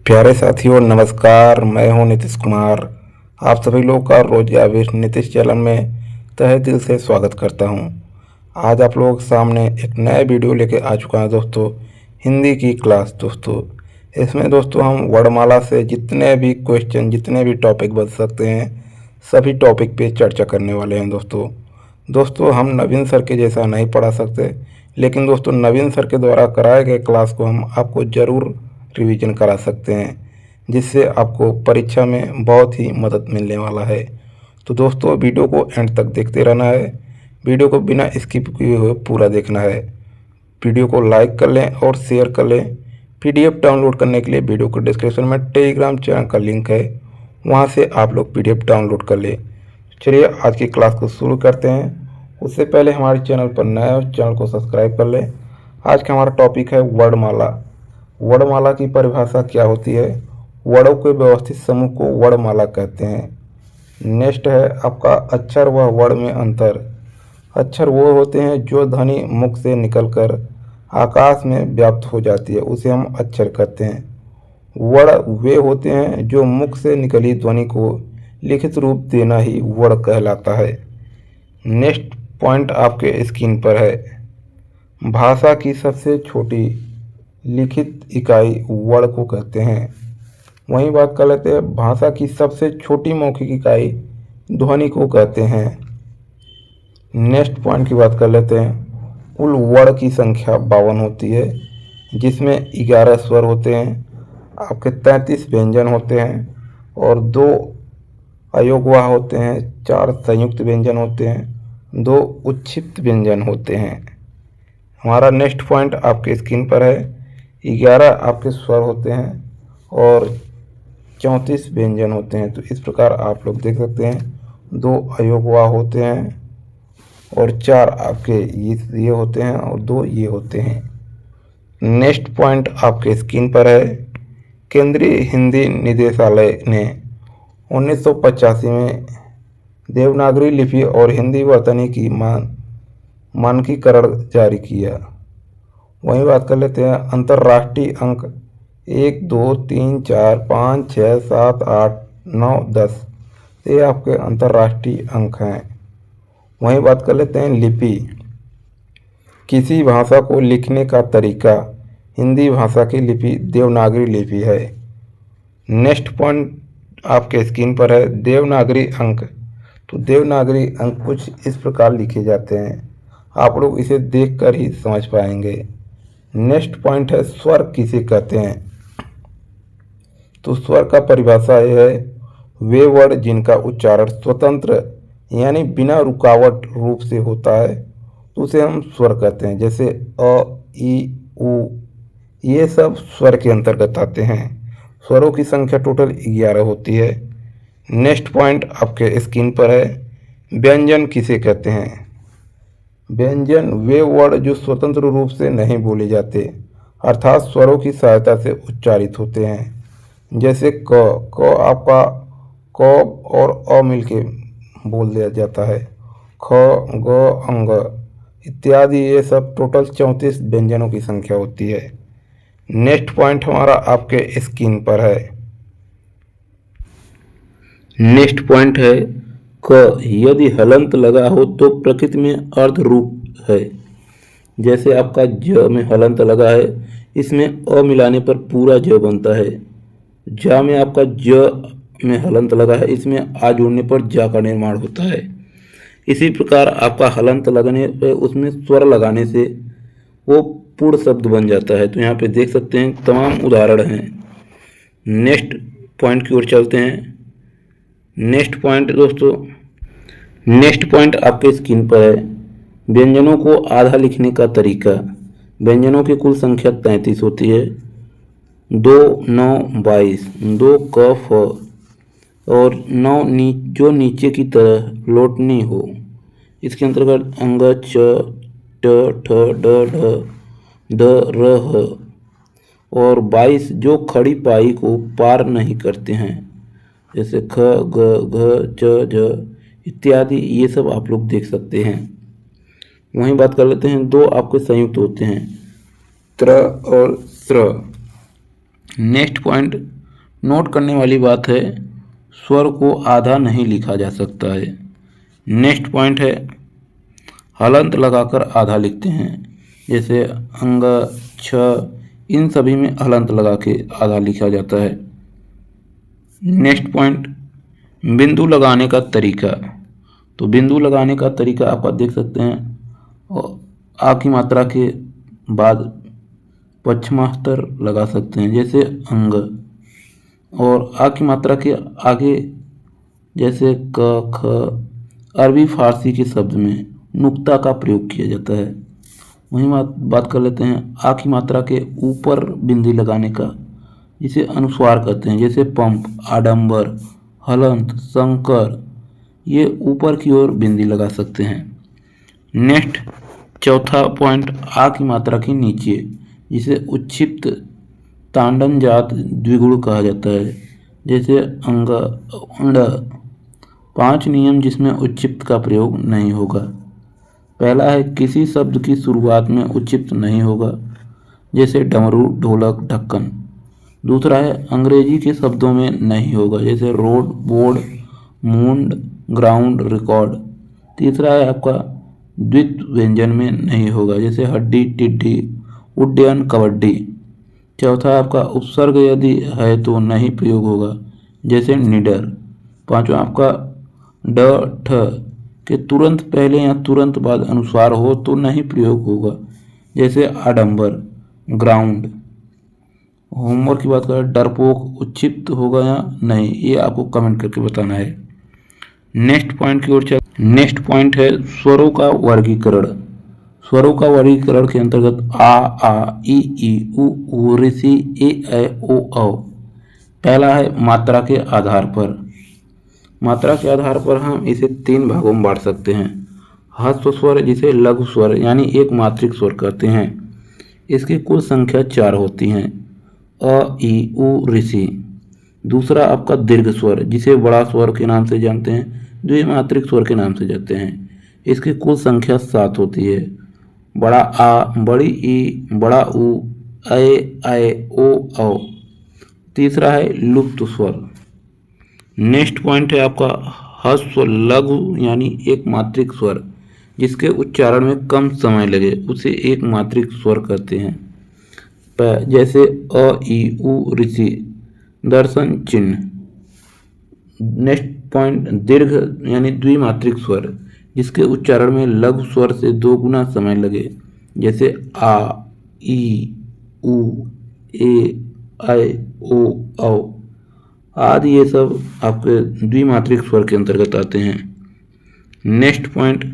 प्यारे साथियों नमस्कार। मैं हूं नीतीश कुमार। आप सभी लोग का रोज नीतीश चैनल में तहे दिल से स्वागत करता हूं। आज आप लोगों के सामने एक नया वीडियो लेके आ चुका है दोस्तों, हिंदी की क्लास। दोस्तों इसमें दोस्तों हम वर्णमाला से जितने भी क्वेश्चन, जितने भी टॉपिक बन सकते हैं, सभी टॉपिक पे चर्चा करने वाले हैं। दोस्तों हम नवीन सर के जैसा नहीं पढ़ा सकते, लेकिन दोस्तों नवीन सर के द्वारा कराए गए क्लास को हम आपको ज़रूर रिवीजन करा सकते हैं, जिससे आपको परीक्षा में बहुत ही मदद मिलने वाला है। तो दोस्तों वीडियो को एंड तक देखते रहना है, वीडियो को बिना स्किप किए हुए पूरा देखना है। वीडियो को लाइक कर लें और शेयर कर लें। पीडीएफ डाउनलोड करने के लिए वीडियो को डिस्क्रिप्शन में टेलीग्राम चैनल का लिंक है, वहां से आप लोग पीडीएफ डाउनलोड कर लें। चलिए आज की क्लास को शुरू करते हैं। उससे पहले हमारे चैनल पर नए हो, चैनल को सब्सक्राइब कर लें। आज का हमारा टॉपिक है वर्णमाला। वर्णमाला की परिभाषा क्या होती है? वर्णों के व्यवस्थित समूह को वर्णमाला कहते हैं। नेक्स्ट है आपका अक्षर व वर्ण में अंतर। अक्षर वो होते हैं जो ध्वनि मुख से निकलकर आकाश में व्याप्त हो जाती है, उसे हम अक्षर कहते हैं। वर्ण वे होते हैं जो मुख से निकली ध्वनि को लिखित रूप देना ही वर्ण कहलाता है। नेक्स्ट पॉइंट आपके स्क्रीन पर है। भाषा की सबसे छोटी लिखित इकाई वर्ण को कहते हैं। वहीं बात कर लेते हैं, भाषा की सबसे छोटी मौखिक इकाई ध्वनि को कहते हैं। नेक्स्ट पॉइंट की बात कर लेते हैं। कुल वर्ण की संख्या 52 होती है, जिसमें 11 स्वर होते हैं, आपके 33 व्यंजन होते हैं और 2 अयोगवाह होते हैं, 4 संयुक्त व्यंजन होते हैं, 2 उच्छिष्ट व्यंजन होते हैं। हमारा नेक्स्ट पॉइंट आपके स्क्रीन पर है। 11 आपके स्वर होते हैं और 34 व्यंजन होते हैं। तो इस प्रकार आप लोग देख सकते हैं, 2 अयोगवाह होते हैं और 4 आपके ये होते हैं और 2 ये होते हैं। नेक्स्ट पॉइंट आपके स्क्रीन पर है। केंद्रीय हिंदी निदेशालय ने 1985 में देवनागरी लिपि और हिंदी वर्तनी की मानकीकरण जारी किया। वहीं बात कर लेते हैं अंतर्राष्ट्रीय अंक 1 2 3 4 5 6 7 8 9 10, ये आपके अंतर्राष्ट्रीय अंक हैं। वहीं बात कर लेते हैं लिपि। किसी भाषा को लिखने का तरीका। हिंदी भाषा की लिपि देवनागरी लिपि है। नेक्स्ट पॉइंट आपके स्क्रीन पर है देवनागरी अंक। तो देवनागरी अंक कुछ इस प्रकार लिखे जाते हैं, आप लोग इसे देखकर ही समझ पाएंगे। नेक्स्ट पॉइंट है स्वर किसे कहते हैं। तो स्वर का परिभाषा यह है, वे वर्ण जिनका उच्चारण स्वतंत्र यानी बिना रुकावट रूप से होता है, तो उसे हम स्वर कहते हैं। जैसे अ, ई, उ, ये सब स्वर के अंतर्गत आते हैं। स्वरों की संख्या टोटल 11 होती है। नेक्स्ट पॉइंट आपके स्क्रीन पर है, व्यंजन किसे कहते हैं। व्यंजन वे वर्ण जो स्वतंत्र रूप से नहीं बोले जाते, अर्थात स्वरों की सहायता से उच्चारित होते हैं। जैसे क आपका क और अ मिलके बोल दिया जाता है, ख, ग, अंग इत्यादि, ये सब टोटल 34 व्यंजनों की संख्या होती है। नेक्स्ट पॉइंट हमारा आपके स्क्रीन पर है। नेक्स्ट पॉइंट है क, यदि हलंत लगा हो तो प्रकृति में अर्ध रूप है। जैसे आपका ज में हलंत लगा है, इसमें अ मिलाने पर पूरा ज बनता है। जा में आपका ज में हलंत लगा है, इसमें आ जोड़ने पर जा का निर्माण होता है। इसी प्रकार आपका हलंत लगने पर उसमें स्वर लगाने से वो पूर्ण शब्द बन जाता है। तो यहाँ पे देख सकते हैं तमाम उदाहरण हैं। नेक्स्ट पॉइंट की ओर चलते हैं। नेक्स्ट पॉइंट दोस्तों, नेक्स्ट पॉइंट आपके स्क्रीन पर है, व्यंजनों को आधा लिखने का तरीका। व्यंजनों की कुल संख्या 33 होती है। 2 9 22, 2 क फ और 9 जो नीचे की तरह लोटनी हो। इसके अंतर्गत अंग च ट ठ ड ढ द र ह और 22 जो खड़ी पाई को पार नहीं करते हैं, जैसे ख ग घ च झ इत्यादि, ये सब आप लोग देख सकते हैं। वहीं बात कर लेते हैं, 2 आपके संयुक्त होते हैं, त्र और स्र। नेक्स्ट पॉइंट नोट करने वाली बात है, स्वर को आधा नहीं लिखा जा सकता है। नेक्स्ट पॉइंट है, हलंत लगाकर आधा लिखते हैं, जैसे अंग, छ, इन सभी में हलंत लगा के आधा लिखा जाता है। नेक्स्ट पॉइंट, बिंदु लगाने का तरीका। तो बिंदु लगाने का तरीका आप देख सकते हैं, और आ की मात्रा के बाद पश्चिमास्तर लगा सकते हैं, जैसे अंग, और आ की मात्रा के आगे जैसे क, ख, अरबी फारसी के शब्द में नुक्ता का प्रयोग किया जाता है। वहीं बात कर लेते हैं आ की मात्रा के ऊपर बिंदी लगाने का, जिसे अनुस्वार कहते हैं, जैसे पंप, आडंबर, हलंत, शंकर, ये ऊपर की ओर बिंदी लगा सकते हैं। नेक्स्ट चौथा पॉइंट, आ की मात्रा के नीचे, जिसे उच्छिप्त तांडन जात द्विगुण कहा जाता है, जैसे अंग, अंड। 5 नियम जिसमें उच्छिप्त का प्रयोग नहीं होगा। पहला है, किसी शब्द की शुरुआत में उच्छिप्त नहीं होगा, जैसे डमरू, ढोलक, ढक्कन। दूसरा है, अंग्रेजी के शब्दों में नहीं होगा, जैसे रोड, बोर्ड, मूंड, ग्राउंड, रिकॉर्ड। तीसरा है आपका, द्वित्व व्यंजन में नहीं होगा, जैसे हड्डी, टिड्डी, उड्डयन, कबड्डी। चौथा है आपका, उपसर्ग यदि है तो नहीं प्रयोग होगा, जैसे निडर। पांचवा आपका, ड, ठ के तुरंत पहले या तुरंत बाद अनुस्वार हो तो नहीं प्रयोग होगा, जैसे आडंबर, ग्राउंड। होमवर्क की बात करें, डरपोक उच्छिप्त होगा या नहीं, ये आपको कमेंट करके बताना है। नेक्स्ट पॉइंट की ओर चल। नेक्स्ट पॉइंट है स्वरों का वर्गीकरण। स्वरों का वर्गीकरण के अंतर्गत आ, ई, उ, ऋषि, ए, ओ, औ। पहला है मात्रा के आधार पर। मात्रा के आधार पर हम इसे 3 भागों में बांट सकते हैं। ह्रस्व स्वर, जिसे लघु स्वर यानी एक मात्रिक स्वर कहते हैं, इसकी कुल संख्या 4 होती हैं, अ, ई, उ, ऋषि। दूसरा आपका दीर्घ स्वर, जिसे बड़ा स्वर के नाम से जानते हैं, द्विमात्रिक स्वर के नाम से जानते हैं, इसकी कुल संख्या 7 होती है। बड़ा आ, बड़ी ई, बड़ा उ, ऐ, ओ, औ। तीसरा है लुप्त स्वर। नेक्स्ट पॉइंट है आपका ह्रस्व लघु यानी एक मात्रिक स्वर, जिसके उच्चारण में कम समय लगे, उसे एक मात्रिक स्वर कहते हैं, जैसे अ, ई, उ, ऋषि, दर्शन, चिन्ह। नेक्स्ट पॉइंट दीर्घ यानी द्विमात्रिक स्वर, जिसके उच्चारण में लघु स्वर से 2 गुना समय लगे, जैसे आ, ई, उ, ए, ऐ, ओ, औ आदि। ये सब आपके द्विमात्रिक स्वर के अंतर्गत आते हैं। नेक्स्ट पॉइंट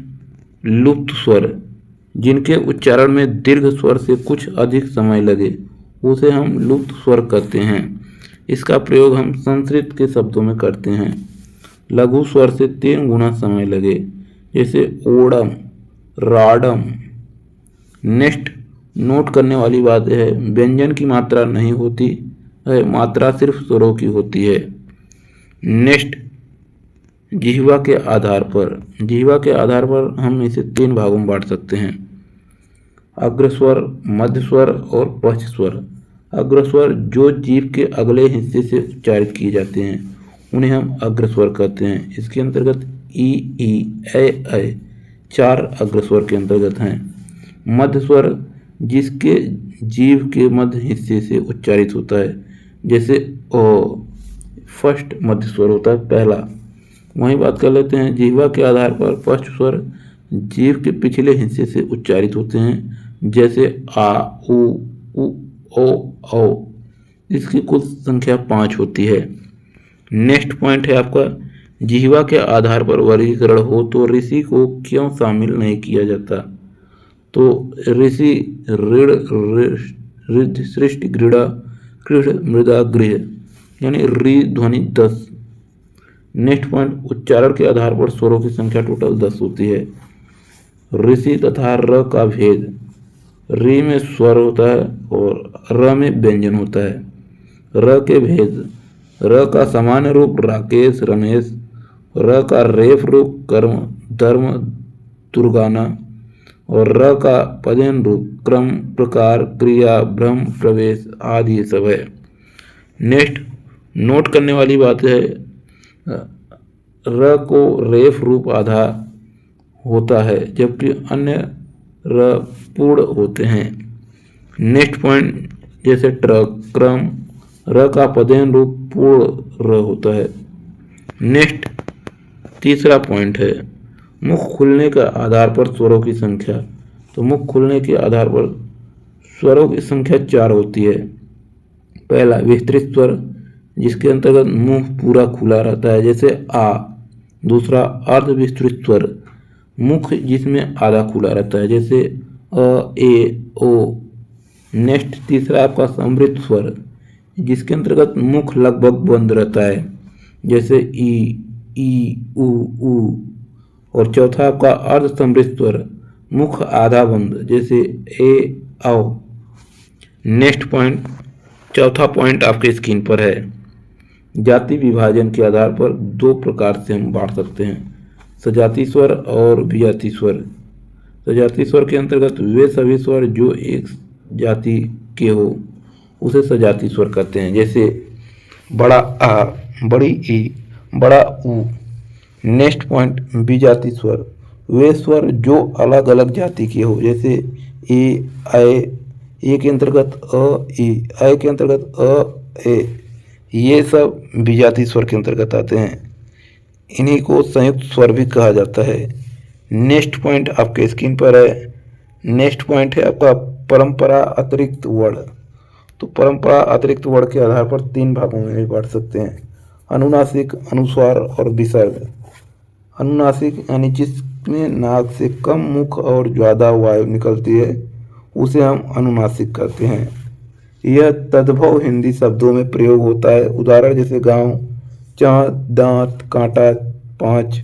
लुप्त स्वर, जिनके उच्चारण में दीर्घ स्वर से कुछ अधिक समय लगे, उसे हम लुप्त स्वर कहते हैं। इसका प्रयोग हम संस्कृत के शब्दों में करते हैं। लघु स्वर से 3 गुना समय लगे, जैसे ओडम, राडम। नेक्स्ट नोट करने वाली बात है, व्यंजन की मात्रा नहीं होती है, मात्रा सिर्फ स्वरों की होती है। नेक्स्ट जिह्वा के आधार पर। जिह्वा के आधार पर हम इसे 3 भागों में बांट सकते हैं, अग्रस्वर, मध्य स्वर और पश्च स्वर। अग्रस्वर जो जीभ के अगले हिस्से से उच्चारित किए जाते हैं, उन्हें हम अग्रस्वर कहते हैं। इसके अंतर्गत ई, ऐ 4 अग्रस्वर के अंतर्गत हैं। मध्य स्वर जिसके जीभ के मध्य हिस्से से उच्चारित होता है, जैसे ओ, फर्स्ट मध्य स्वर होता है, पहला। वहीं बात कर लेते हैं जिह्वा के आधार पर पश्च स्वर जीभ के पिछले हिस्से से उच्चारित होते हैं, जैसे आ, उ, ओ, औ। इसकी कुल संख्या 5 होती है। नेक्स्ट पॉइंट है आपका, जिह्वा के आधार पर वर्गीकरण हो तो ऋषि को क्यों शामिल नहीं किया जाता। तो ऋषि, ऋण, रिद्ध, सृष्टि, गृढ़, कृढ़, मृदा, गृह, यानी री ध्वनि 10। नेक्स्ट पॉइंट उच्चारण के आधार पर स्वरों की संख्या टोटल 10 होती है। ऋषि तथा र का भेद, री में स्वर होता है और र में व्यंजन होता है। र के भेद, र का सामान्य रूप राकेश, रमेश, र का रेफ रूप कर्म, धर्म, दुर्गाना, और र का पदेन रूप क्रम, प्रकार, क्रिया, भ्रम, प्रवेश आदि ये सब है। नेक्स्ट नोट करने वाली बात है, र को रेफ रूप आधा होता है जबकि अन्य र पूर्ण होते हैं। नेक्स्ट पॉइंट, जैसे ट्रक, क्रम, र का पदेन रूप पूर्ण र होता है। नेक्स्ट तीसरा पॉइंट है, मुख खुलने के आधार पर स्वरों की संख्या। तो मुख खुलने के आधार पर स्वरों की संख्या 4 होती है। पहला विस्तृत स्वर, जिसके अंतर्गत मुंह पूरा खुला रहता है, जैसे आ। दूसरा अर्ध विस्तृत स्वर, मुख जिसमें आधा खुला रहता है, जैसे अ, ए, ओ। नेक्स्ट तीसरा आपका समृद्ध स्वर, जिसके अंतर्गत मुख लगभग बंद रहता है, जैसे ई, उ। और चौथा आपका अर्ध समृद्ध स्वर, मुख आधा बंद, जैसे ए, औ। नेक्स्ट पॉइंट, चौथा पॉइंट आपके स्क्रीन पर है। जाति विभाजन के आधार पर 2 प्रकार से हम बांट सकते हैं, सजाती स्वर और विजातीय स्वर। सजातीय स्वर के अंतर्गत वे सभी स्वर जो एक जाति के हो उसे सजातीय स्वर कहते हैं, जैसे बड़ा आ, बड़ी ई, बड़ा ऊ। नेक्स्ट पॉइंट, विजातीय स्वर, वे स्वर जो अलग अलग जाति के हो, जैसे ए, ए के अंतर्गत अ, ई, ऐ के अंतर्गत अ, ए। ये सब विजातीय स्वर के अंतर्गत आते हैं। इन्हीं को संयुक्त स्वर भी कहा जाता है। नेक्स्ट पॉइंट आपके स्क्रीन पर है। नेक्स्ट पॉइंट है आपका परंपरा अतिरिक्त वर्ण। तो परंपरा अतिरिक्त वर्ण के आधार पर 3 भागों में भी बांट सकते हैं, अनुनासिक, अनुस्वार और विसर्ग। अनुनासिक यानी जिसमें नाक से कम मुख और ज़्यादा वायु निकलती है उसे हम अनुनासिक कहते हैं। यह तद्भव हिंदी शब्दों में प्रयोग होता है, उदाहरण जैसे गांव, चाँद, दांत, कांटा, 5।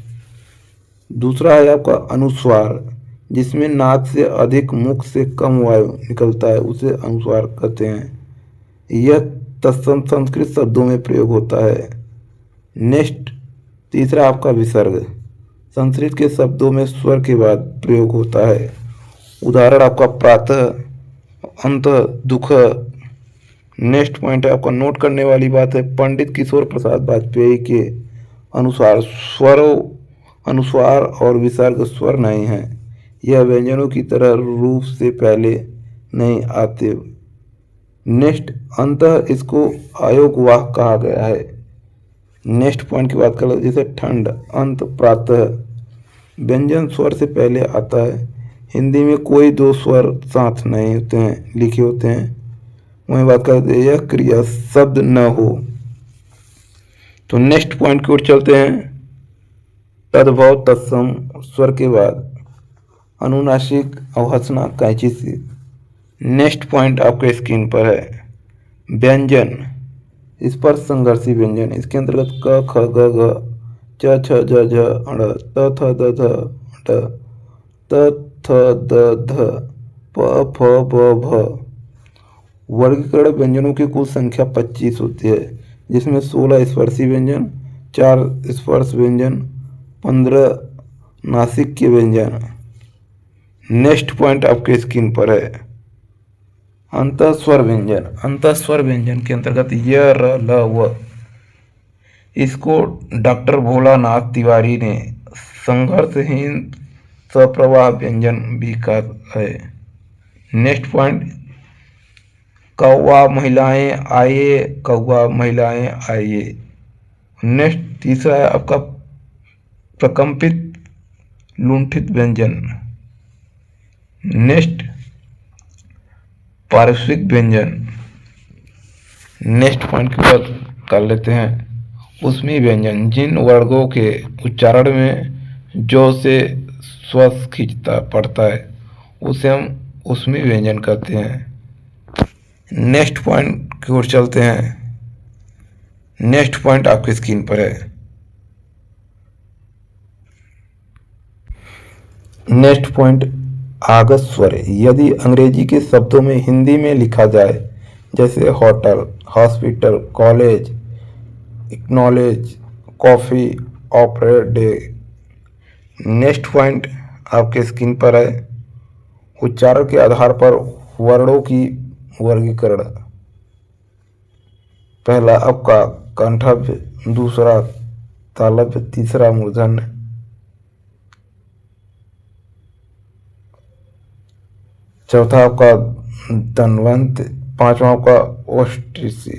दूसरा है आपका अनुस्वार, जिसमें नाक से अधिक मुख से कम वायु निकलता है, उसे अनुस्वार कहते हैं। यह तत्सम संस्कृत शब्दों में प्रयोग होता है। नेक्स्ट तीसरा आपका विसर्ग, संस्कृत के शब्दों में स्वर के बाद प्रयोग होता है, उदाहरण आपका प्रातः, अंत, दुख। नेक्स्ट पॉइंट है आपका नोट करने वाली बात है, पंडित किशोर प्रसाद वाजपेयी के अनुसार स्वरों अनुस्वार और विसर्ग स्वर नहीं हैं, यह व्यंजनों की तरह रूप से पहले नहीं आते। नेक्स्ट अंतः इसको अयोगवाह कहा गया है। नेक्स्ट पॉइंट की बात कर लो, जैसे ठंड, अंत, प्रातः, व्यंजन स्वर से पहले आता है। हिंदी में कोई 2 स्वर साथ नहीं होते हैं, लिखे होते हैं। वहीं बात करते हैं यह क्रिया शब्द न हो। तो नेक्स्ट पॉइंट की ओर चलते हैं, तद्भव तत्सम स्वर के बाद अनुनासिक अवहसना कैंची से। नेक्स्ट पॉइंट आपके स्क्रीन पर है, व्यंजन स्पर्श संघर्षी व्यंजन। इसके अंतर्गत क, ख, ग, घ, च, छ, ज, झ, ड़, त, थ, द, ध, ड, त, थ, द, ध, प, फ, ब, भ। वर्गीकरण व्यंजनों की कुल संख्या 25 होती है, जिसमें 16 स्पर्शी व्यंजन, 4 स्पर्श व्यंजन, 15 नासिक के व्यंजन। नेक्स्ट पॉइंट आपके स्क्रीन पर है, अंतःस्वर व्यंजन। अंतःस्वर व्यंजन के अंतर्गत य, र, ल, व। इसको डॉक्टर भोलानाथ तिवारी ने संघर्षहीन सप्रवाह व्यंजन भी कहा है। नेक्स्ट पॉइंट, कौवा महिलाएं आइए, कौवा महिलाएं आइए। नेक्स्ट तीसरा है आपका प्रकंपित लुंठित व्यंजन। नेक्स्ट पार्श्विक व्यंजन। नेक्स्ट पॉइंट की बात कर लेते हैं, उसमें व्यंजन जिन वर्गों के उच्चारण में जो से श्वास खींचता पड़ता है उसे हम उसमें व्यंजन कहते हैं। नेक्स्ट पॉइंट की ओर चलते हैं। नेक्स्ट पॉइंट आपकी स्क्रीन पर है। नेक्स्ट पॉइंट आगत स्वर। यदि अंग्रेजी के शब्दों में हिंदी में लिखा जाए, जैसे hotel, hospital, college, acknowledge, coffee, operate day. Next point आपके स्क्रीन पर है, उच्चारण के आधार पर वर्णों की वर्गीकरण। पहला आपका कंठव्य, दूसरा तालव्य, तीसरा मूर्धन्य, चौथा आपका धन्वंत, पांचवा आपका ओष्ठ्रिशी।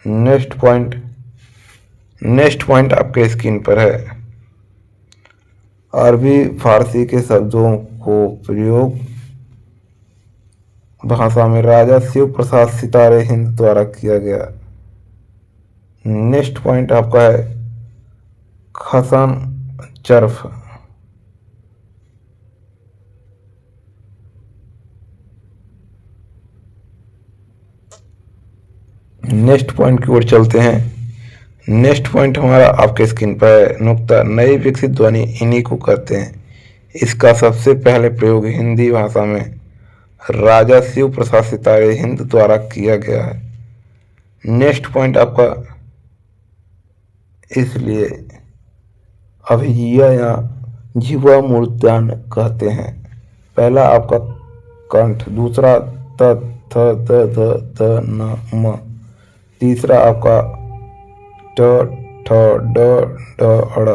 नेक्स्ट पॉइंट आपके स्क्रीन पर है। अरबी फारसी के शब्दों को प्रयोग भाषा में राजा शिव प्रसाद सितारे हिंद द्वारा किया गया। नेक्स्ट पॉइंट आपका है खसन चर्फ। नेक्स्ट पॉइंट की ओर चलते हैं। नेक्स्ट पॉइंट हमारा आपके स्क्रीन पर है। नुक्ता, नई विकसित ध्वनि इन्हीं को कहते हैं। इसका सबसे पहले प्रयोग हिंदी भाषा में राजा शिव प्रसाद सितारे हिंद द्वारा किया गया है। नेक्स्ट पॉइंट आपका इसलिए अभिजिया या जीवा मूर्धन्य कहते हैं। पहला आपका कंठ, दूसरा त थ द ध ध न म, तीसरा आपका ट ठ ड ढ अड़,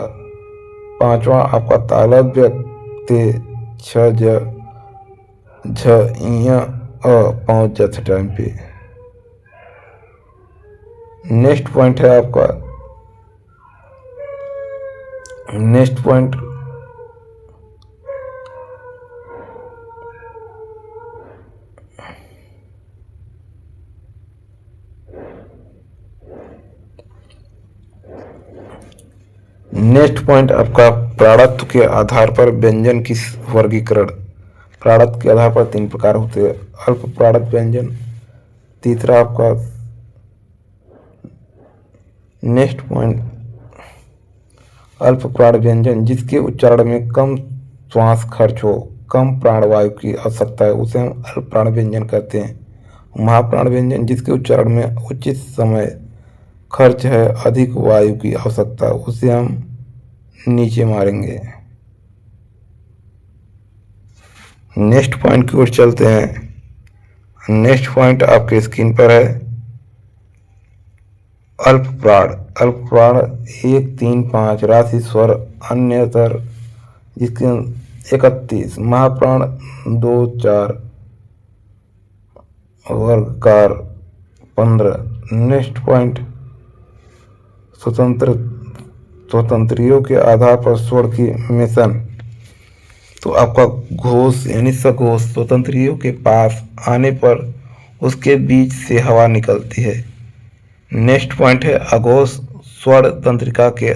पांचवा आपका तालव्य ते छ ज झ इया अ पहुंच जाते टाइम पे। नेक्स्ट पॉइंट है आपका नेक्स्ट पॉइंट आपका प्राणत्व के आधार पर व्यंजन की वर्गीकरण। प्राणत्व के आधार पर 3 प्रकार होते हैं। अल्प प्राणत्व व्यंजन, तीसरा आपका नेक्स्ट पॉइंट अल्प प्राण व्यंजन जिसके उच्चारण में कम श्वास खर्च हो, कम प्राणवायु की आवश्यकता है, उसे हम अल्प प्राण व्यंजन कहते हैं। महाप्राण व्यंजन जिसके उच्चारण में उचित समय खर्च है, अधिक वायु की आवश्यकता, उसे हम नीचे मारेंगे। नेक्स्ट पॉइंट की ओर चलते हैं। नेक्स्ट पॉइंट आपके स्क्रीन पर है अल्प प्राण। 1, 3, 5 राशि स्वर अन्यतर जिसके 31। महाप्राण 2, 4 वर्गकार 15। नेक्स्ट पॉइंट स्वतंत्रियों के आधार पर स्वर की मिशन। तो आपका घोष यानी सघोष स्वतंत्रियों के पास आने पर उसके बीच से हवा निकलती है। नेक्स्ट पॉइंट है अघोष स्वर तंत्रिका के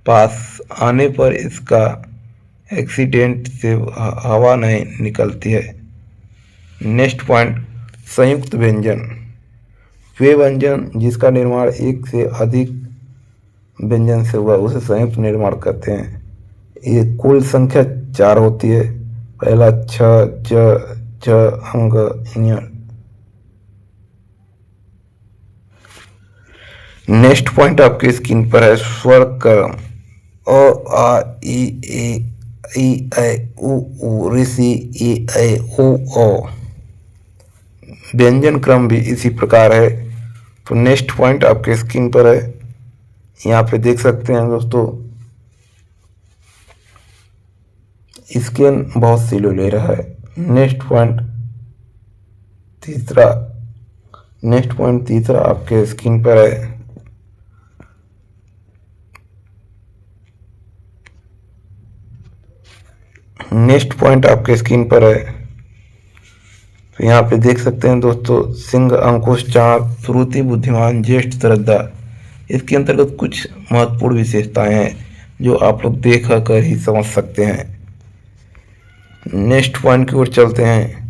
पास आने पर इसका एक्सीडेंट से हवा नहीं निकलती है। नेक्स्ट पॉइंट संयुक्त व्यंजन, वे व्यंजन जिसका निर्माण एक से अधिक व्यंजन से हुआ उसे संयुक्त निर्माण कहते हैं। ये कुल संख्या 4 होती है। पहला छ, ज, झ, अंग, ञ। नेक्स्ट पॉइंट आपके स्क्रीन पर है स्वर क्रम। अ, आ, ई, ऐ, उ, ऋषि, ई, ऐ, उ, ओ। व्यंजन क्रम भी इसी प्रकार है। तो नेक्स्ट पॉइंट आपके स्क्रीन पर है, यहाँ पे देख सकते हैं दोस्तों, स्कैन बहुत स्लो ले रहा है। नेक्स्ट पॉइंट तीसरा आपके स्क्रीन पर है। नेक्स्ट पॉइंट आपके स्क्रीन पर है। तो यहाँ पे देख सकते हैं दोस्तों, सिंह, अंकुश, चांद, श्रुति, बुद्धिमान, ज्येष्ठ, श्रद्धा। इसके अंतर्गत कुछ महत्वपूर्ण विशेषताएं हैं जो आप लोग देख कर ही समझ सकते हैं। नेक्स्ट पॉइंट की ओर चलते हैं।